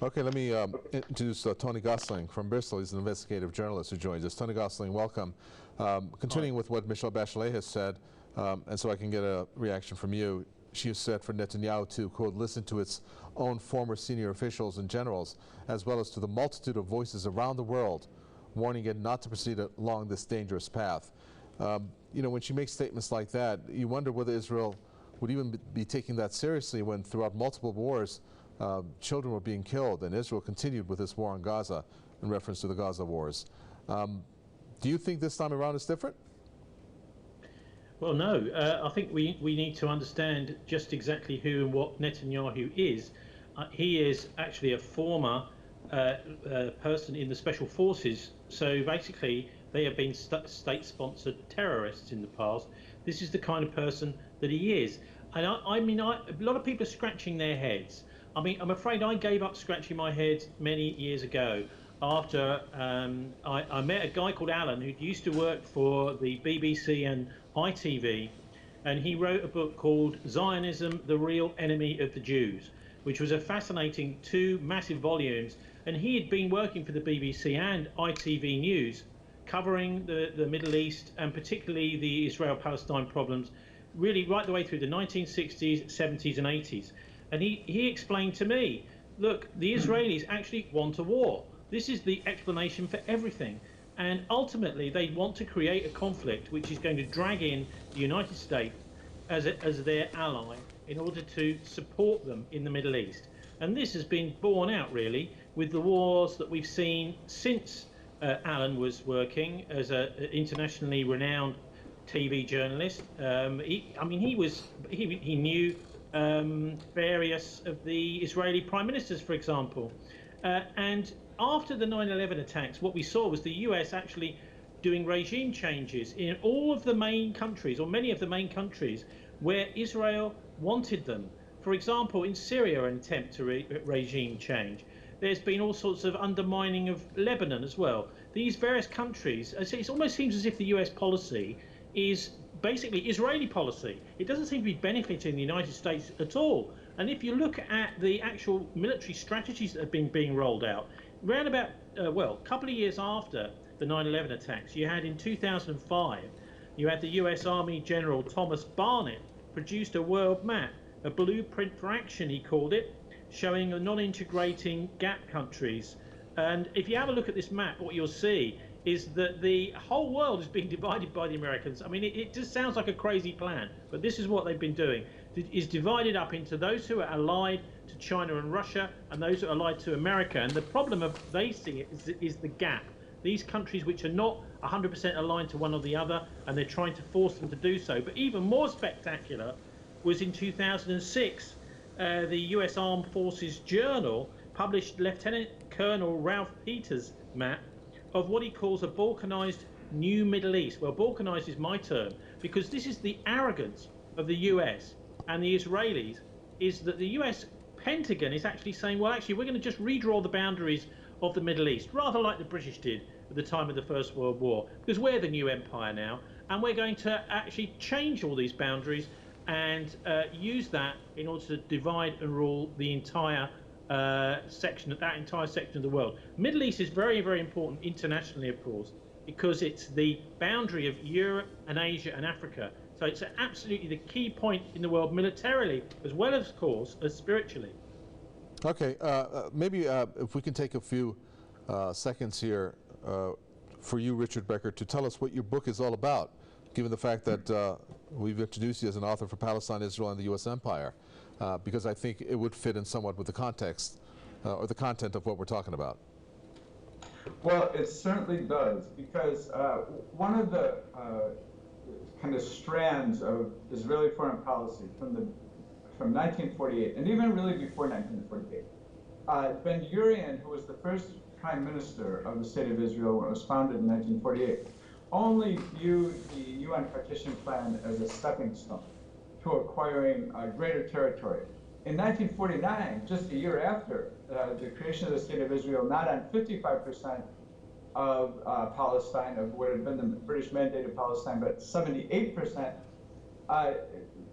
Okay, let me introduce Tony Gosling from Bristol. He's an investigative journalist who joins us. Tony Gosling, welcome. Continuing with what Michelle Bachelet has said, and so I can get a reaction from you, she has said for Netanyahu to, quote, listen to its own former senior officials and generals, as well as to the multitude of voices around the world, warning it not to proceed along this dangerous path. You know, when she makes statements like that, you wonder whether Israel would even be taking that seriously when throughout multiple wars, children were being killed, and Israel continued with this war on Gaza in reference to the Gaza wars. Do you think this time around is different? Well, no. I think we need to understand just exactly who and what Netanyahu is. He is actually a former person in the special forces. So basically, they have been state-sponsored terrorists in the past. This is the kind of person that he is. And I mean, a lot of people are scratching their heads. I mean, I'm afraid I gave up scratching my head many years ago after I met a guy called Alan who used to work for the BBC and ITV, and he wrote a book called Zionism, the Real Enemy of the Jews, which was a fascinating 2 massive volumes. And he had been working for the BBC and ITV News, covering the Middle East and particularly the Israel-Palestine problems, really right the way through the 1960s, 70s and 80s. And he explained to me, look, the Israelis actually want a war. This is the explanation for everything. And ultimately, they want to create a conflict which is going to drag in the United States as their ally in order to support them in the Middle East. And this has been borne out, really, with the wars that we've seen since Alan was working as an internationally renowned TV journalist. He knew various of the Israeli prime ministers, for example. And after the 9/11 attacks, what we saw was the US actually doing regime changes in all of the main countries, or many of the main countries, where Israel wanted them. For example, in Syria, an attempt to regime change. There's been all sorts of undermining of Lebanon as well. These various countries, it almost seems as if the US policy is basically Israeli policy. It doesn't seem to be benefiting the United States at all. And if you look at the actual military strategies that have been being rolled out, around about, a couple of years after the 9/11 attacks, you had in 2005, you had the US Army General Thomas Barnett produced a world map, a blueprint for action, he called it, showing a non-integrating gap countries. And if you have a look at this map, what you'll see is that the whole world is being divided by the Americans. I mean, it just sounds like a crazy plan, but this is what they've been doing. It is divided up into those who are allied to China and Russia and those who are allied to America. And the problem of they see it is the gap. These countries which are not 100% aligned to one or the other, and they're trying to force them to do so. But even more spectacular was in 2006, the US Armed Forces Journal published Lieutenant Colonel Ralph Peters' map of what he calls a balkanized new Middle East. Well, balkanized is my term, because this is the arrogance of the US and the Israelis, is that the US Pentagon is actually saying, well, actually, we're going to just redraw the boundaries of the Middle East, rather like the British did at the time of the First World War, because we're the new empire now, and we're going to actually change all these boundaries and use that in order to divide and rule the entire section of the world. Middle East is very, very important internationally, of course, because it's the boundary of Europe and Asia and Africa. So it's absolutely the key point in the world militarily, as well as, of course, as spiritually. Okay, maybe if we can take a few seconds here for you, Richard Becker, to tell us what your book is all about, given the fact that we've introduced you as an author for Palestine, Israel, and the U.S. Empire, because I think it would fit in somewhat with the context or the content of what we're talking about. Well, it certainly does, because one of the kind of strands of Israeli foreign policy from 1948, and even really before 1948, Ben-Gurion, who was the first prime minister of the state of Israel when it was founded in 1948, only viewed the UN partition plan as a stepping stone to acquiring greater territory. In 1949, just a year after the creation of the state of Israel, not on 55% of Palestine, of what had been the British mandated Palestine, but 78%,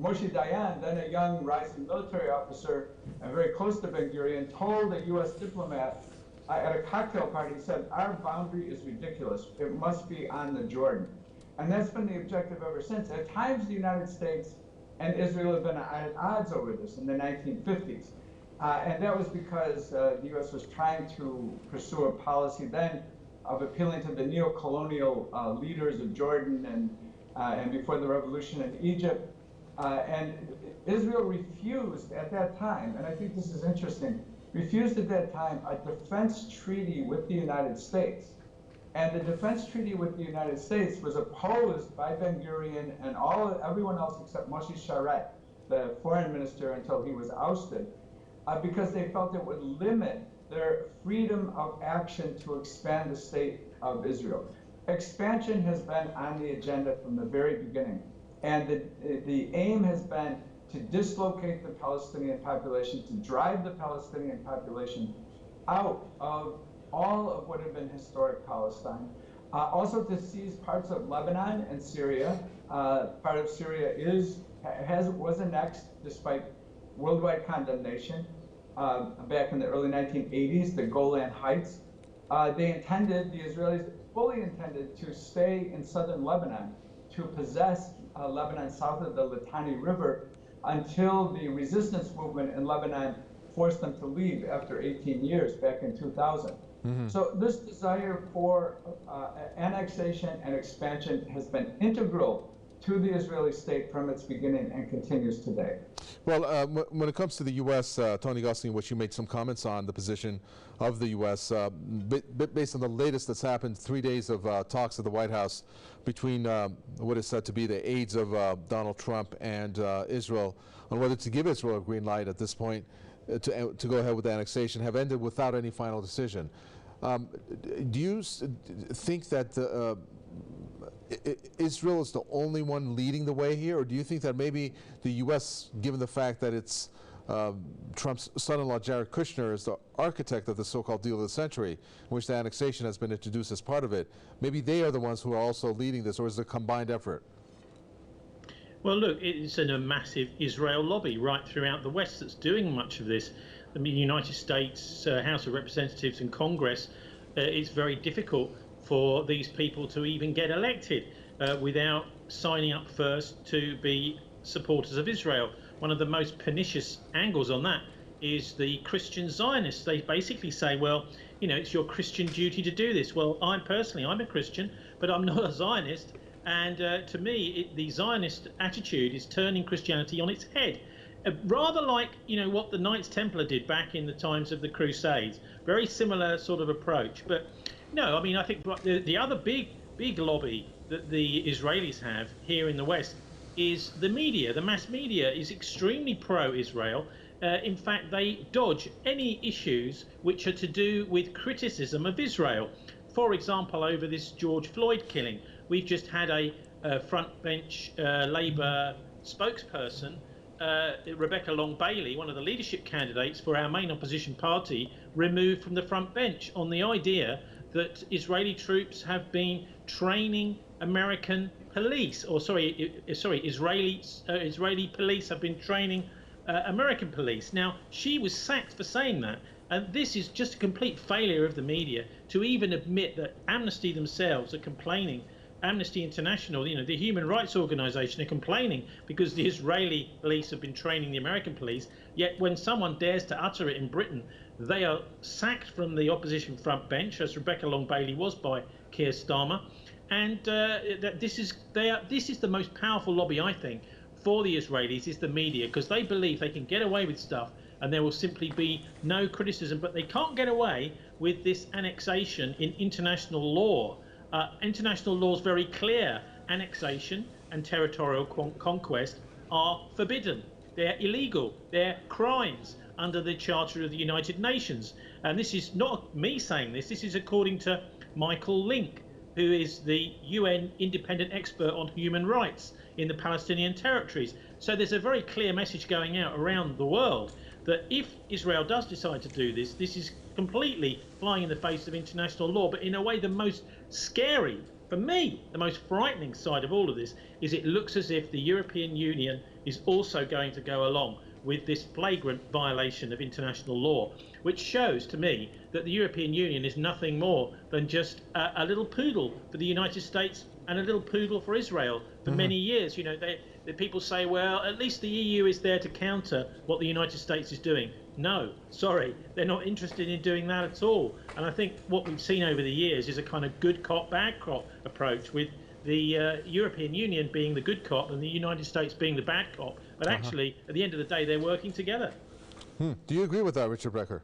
Moshe Dayan, then a young rising military officer and very close to Ben-Gurion, told a U.S. diplomat at a cocktail party, he said, "Our boundary is ridiculous. It must be on the Jordan." And that's been the objective ever since. At times, the United States and Israel have been at odds over this in the 1950s. And that was because the U.S. was trying to pursue a policy then of appealing to the neo-colonial leaders of Jordan and before the revolution in Egypt. And Israel refused at that time, and I think this is interesting, refused at that time a defense treaty with the United States. And the defense treaty with the United States was opposed by Ben-Gurion and everyone else except Moshe Sharet, the foreign minister, until he was ousted, because they felt it would limit their freedom of action to expand the state of Israel. Expansion has been on the agenda from the very beginning. And the aim has been to dislocate the Palestinian population, to drive the Palestinian population out of all of what had been historic Palestine. Also to seize parts of Lebanon and Syria. Part of Syria was annexed despite worldwide condemnation back in the early 1980s, the Golan Heights. The Israelis fully intended to stay in southern Lebanon, to possess Lebanon south of the Litani River until the resistance movement in Lebanon forced them to leave after 18 years back in 2000. Mm-hmm. So this desire for annexation and expansion has been integral to the Israeli state from its beginning and continues today. Well, when it comes to the U.S., Tony Gosling, which you made some comments on the position of the U.S., based on the latest that's happened, 3 days of talks at the White House between what is said to be the aides of Donald Trump and Israel on whether to give Israel a green light at this point to go ahead with the annexation, have ended without any final decision. Do you think that Israel is the only one leading the way here, or do you think that maybe the U.S., given the fact that it's Trump's son-in-law Jared Kushner is the architect of the so-called deal of the century, in which the annexation has been introduced as part of it, maybe they are the ones who are also leading this, or is it a combined effort? Well, look, it's a massive Israel lobby right throughout the West that's doing much of this. I mean, the United States House of Representatives and Congress, it's very difficult for these people to even get elected without signing up first to be supporters of Israel. One of the most pernicious angles on that is the Christian Zionists. They basically say, well, you know, it's your Christian duty to do this. Well, I'm a Christian, but I'm not a Zionist. And to me, the Zionist attitude is turning Christianity on its head. Rather like, you know, what the Knights Templar did back in the times of the Crusades. Very similar sort of approach. But no, I mean, I think the other big lobby that the Israelis have here in the West is the media. The mass media is extremely pro-Israel. In fact, they dodge any issues which are to do with criticism of Israel. For example, over this George Floyd killing, we've just had a front bench Labour spokesperson, Rebecca Long Bailey, one of the leadership candidates for our main opposition party, removed from the front bench on the idea that Israeli troops have been training American police, or Israeli police have been training American police. Now, she was sacked for saying that, and this is just a complete failure of the media to even admit that Amnesty themselves are complaining. Amnesty International, you know, the human rights organization, are complaining because the Israeli police have been training the American police, yet when someone dares to utter it in Britain, they are sacked from the opposition front bench, as Rebecca Long Bailey was by Keir Starmer. And this is the most powerful lobby, I think, for the Israelis, is the media, because they believe they can get away with stuff and there will simply be no criticism. But they can't get away with this annexation in international law. International law is very clear. Annexation and territorial conquest are forbidden. They're illegal. They're crimes under the Charter of the United Nations. And this is not me saying this. This is according to Michael Lynk, who is the UN independent expert on human rights in the Palestinian territories. So there's a very clear message going out around the world that if Israel does decide to do this, this is completely flying in the face of international law. But in a way, the most scary, for me, the most frightening side of all of this is it looks as if the European Union is also going to go along with this flagrant violation of international law, which shows to me that the European Union is nothing more than just a little poodle for the United States and a little poodle for Israel for many years. You know, the people say, well, at least the EU is there to counter what the United States is doing. No, sorry, they're not interested in doing that at all. And I think what we've seen over the years is a kind of good cop, bad cop approach, with the European Union being the good cop and the United States being the bad cop. But actually, at the end of the day, they're working together. Do you agree with that, Richard Brecker?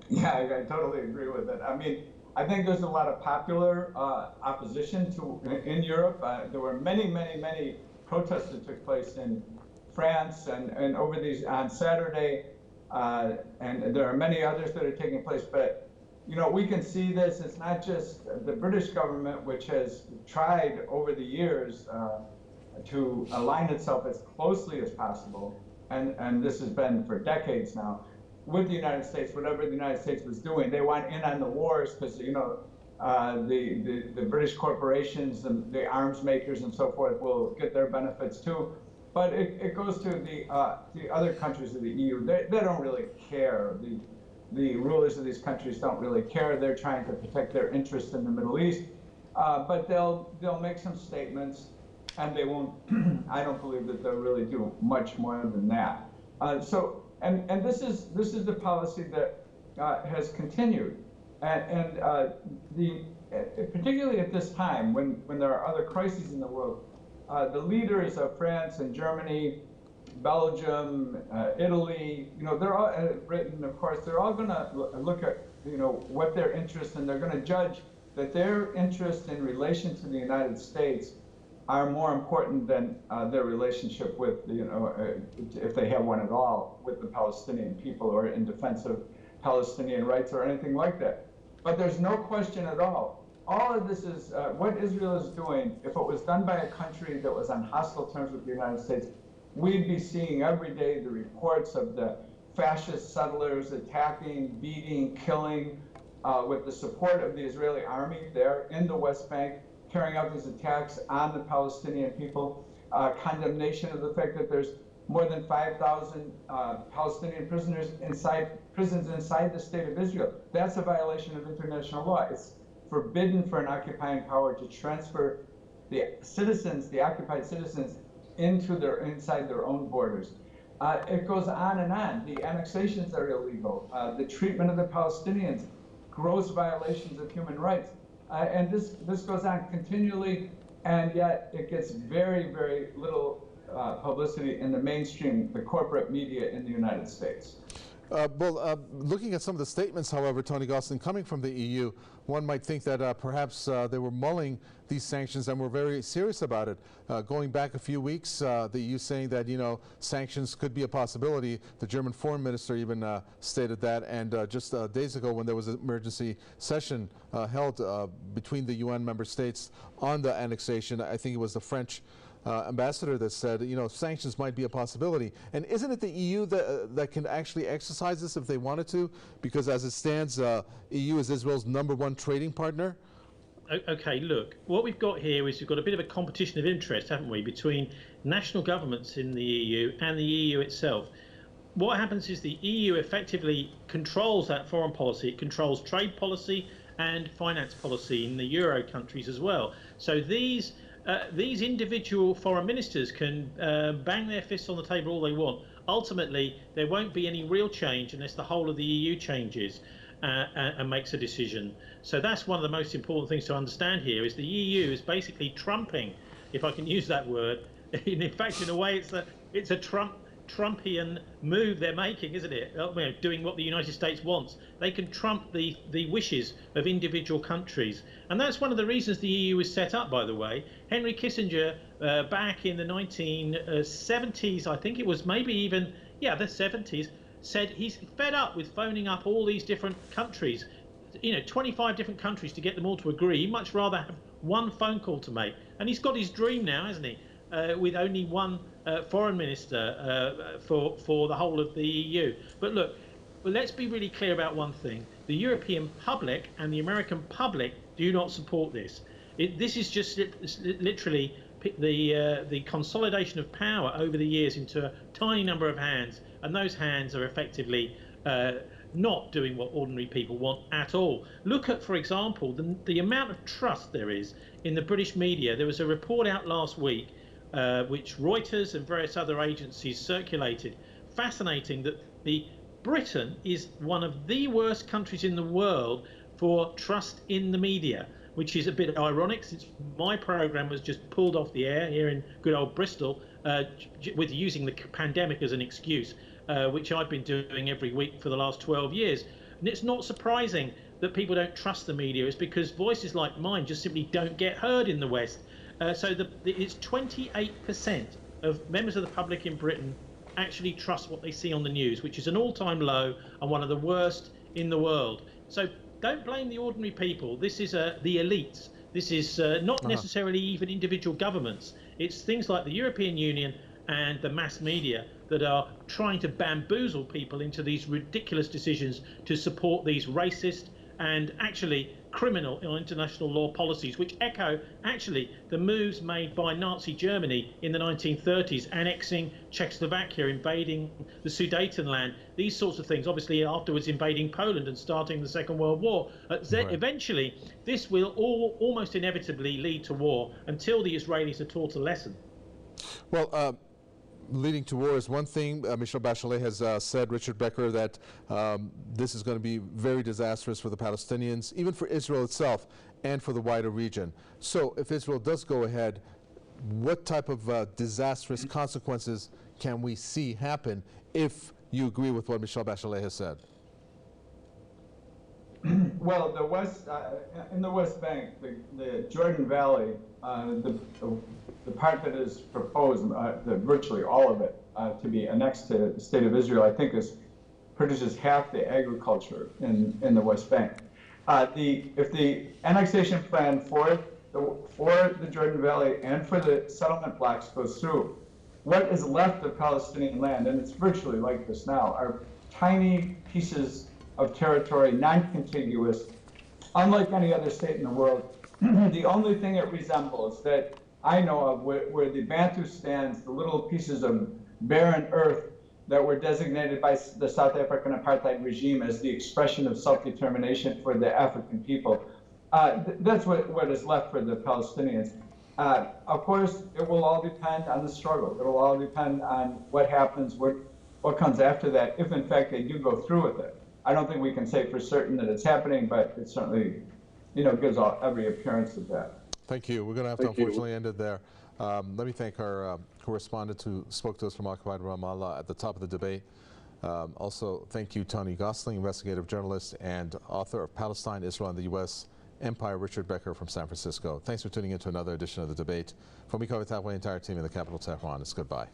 Yeah, I totally agree with it. I mean, I think there's a lot of popular opposition in Europe. There were many protests that took place in France and over these on Saturday, and there are many others that are taking place. But you know, we can see this. It's not just the British government, which has tried over the years to align itself as closely as possible, and this has been for decades now, with the United States. Whatever the United States was doing, they want in on the wars because, you know, the British corporations and the arms makers and so forth will get their benefits too. But it goes to the other countries of the EU. They don't really care. The rulers of these countries don't really care. They're trying to protect their interests in the Middle East. But they'll make some statements, and they won't. I don't believe that they'll really do much more than that. And this is the policy that has continued, and particularly at this time when there are other crises in the world, the leaders of France and Germany, Belgium, Italy, you know, they're all, Britain, of course, they're all going to look at, you know, what their interests, and they're going to judge that their interests in relation to the United States are more important than their relationship with, you know, if they have one at all, with the Palestinian people or in defense of Palestinian rights or anything like that. But there's no question at all. All of this is what Israel is doing. If it was done by a country that was on hostile terms with the United States, we'd be seeing every day the reports of the fascist settlers attacking, beating, killing, with the support of the Israeli army there in the West Bank, carrying out these attacks on the Palestinian people, condemnation of the fact that there's more than 5,000 Palestinian prisoners prisons inside the state of Israel. That's a violation of international law. It's forbidden for an occupying power to transfer the citizens, the occupied citizens, inside their own borders. It goes on and on. The annexations are illegal. The treatment of the Palestinians, gross violations of human rights. And this goes on continually, and yet it gets very little publicity in the mainstream, the corporate media in the United States. Looking at some of the statements, however, Tony Gosling, coming from the EU, one might think that perhaps they were mulling these sanctions and were very serious about it. Going back a few weeks, the EU saying that, you know, sanctions could be a possibility. The German foreign minister even stated that. And just days ago, when there was an emergency session held between the UN member states on the annexation, I think it was the French ambassador that said, you know, sanctions might be a possibility. And isn't it the EU that can actually exercise this if they wanted to? Because as it stands, EU is Israel's #1 trading partner. Okay, look, what we've got here is we've got a bit of a competition of interest, haven't we, between national governments in the EU and the EU itself. What happens is the EU effectively controls that foreign policy. It controls trade policy and finance policy in the Euro countries as well. So these individual foreign ministers can bang their fists on the table all they want. Ultimately, there won't be any real change unless the whole of the EU changes and makes a decision. So that's one of the most important things to understand here, is the EU is basically trumping, if I can use that word. In fact, in a way, it's a Trumpian move they're making, isn't it? You know, doing what the United States wants. They can trump the wishes of individual countries. And that's one of the reasons the EU was set up, by the way. Henry Kissinger, back in the 1970s, I think it was, maybe even, yeah, the 70s, said he's fed up with phoning up all these different countries, you know, 25 different countries to get them all to agree. He'd much rather have one phone call to make. And he's got his dream now, hasn't he? With only one foreign minister for the whole of the EU. But look, let's be really clear about one thing. The European public and the American public do not support this. This is just literally the consolidation of power over the years into a tiny number of hands, and those hands are effectively not doing what ordinary people want at all. Look at, for example, the amount of trust there is in the British media. There was a report out last week which Reuters and various other agencies circulated. Fascinating that Britain is one of the worst countries in the world for trust in the media, which is a bit ironic since my programme was just pulled off the air here in good old Bristol with using the pandemic as an excuse, which I've been doing every week for the last 12 years. And it's not surprising that people don't trust the media. It's because voices like mine just simply don't get heard in the West. So it's 28% of members of the public in Britain actually trust what they see on the news, which is an all-time low and one of the worst in the world. So don't blame the ordinary people. This is the elites. This is not necessarily even individual governments. It's things like the European Union and the mass media that are trying to bamboozle people into these ridiculous decisions to support these racist and actually criminal international law policies, which echo actually the moves made by Nazi Germany in the 1930s, annexing Czechoslovakia, invading the Sudetenland, these sorts of things, obviously afterwards invading Poland and starting the Second World War. Eventually, this will almost inevitably lead to war until the Israelis are taught a lesson. Well, leading to war is one thing. Michelle Bachelet has said, Richard Becker, that this is going to be very disastrous for the Palestinians, even for Israel itself, and for the wider region. So if Israel does go ahead, what type of disastrous consequences can we see happen if you agree with what Michelle Bachelet has said? Well, in the West Bank, the Jordan Valley, the part that is proposed, virtually all of it, to be annexed to the state of Israel, I think produces half the agriculture in the West Bank. If the annexation plan for the Jordan Valley and for the settlement blocks goes through, what is left of Palestinian land, and it's virtually like this now, are tiny pieces of territory, non-contiguous, unlike any other state in the world. The only thing it resembles that I know of where the Bantu stands, the little pieces of barren earth that were designated by the South African apartheid regime as the expression of self-determination for the African people. That's what is left for the Palestinians. Of course, it will all depend on the struggle. It will all depend on what happens, what comes after that, if in fact they do go through with it. I don't think we can say for certain that it's happening, but it certainly, gives every appearance of that. Thank you. We're going to have to unfortunately end it there. Let me thank our correspondent who spoke to us from occupied Ramallah at the top of the debate. Also, thank you, Tony Gosling, investigative journalist and author of Palestine, Israel, and the U.S. Empire, Richard Becker from San Francisco. Thanks for tuning in to another edition of the debate. From me, the entire team in the capital, Tehran, it's goodbye.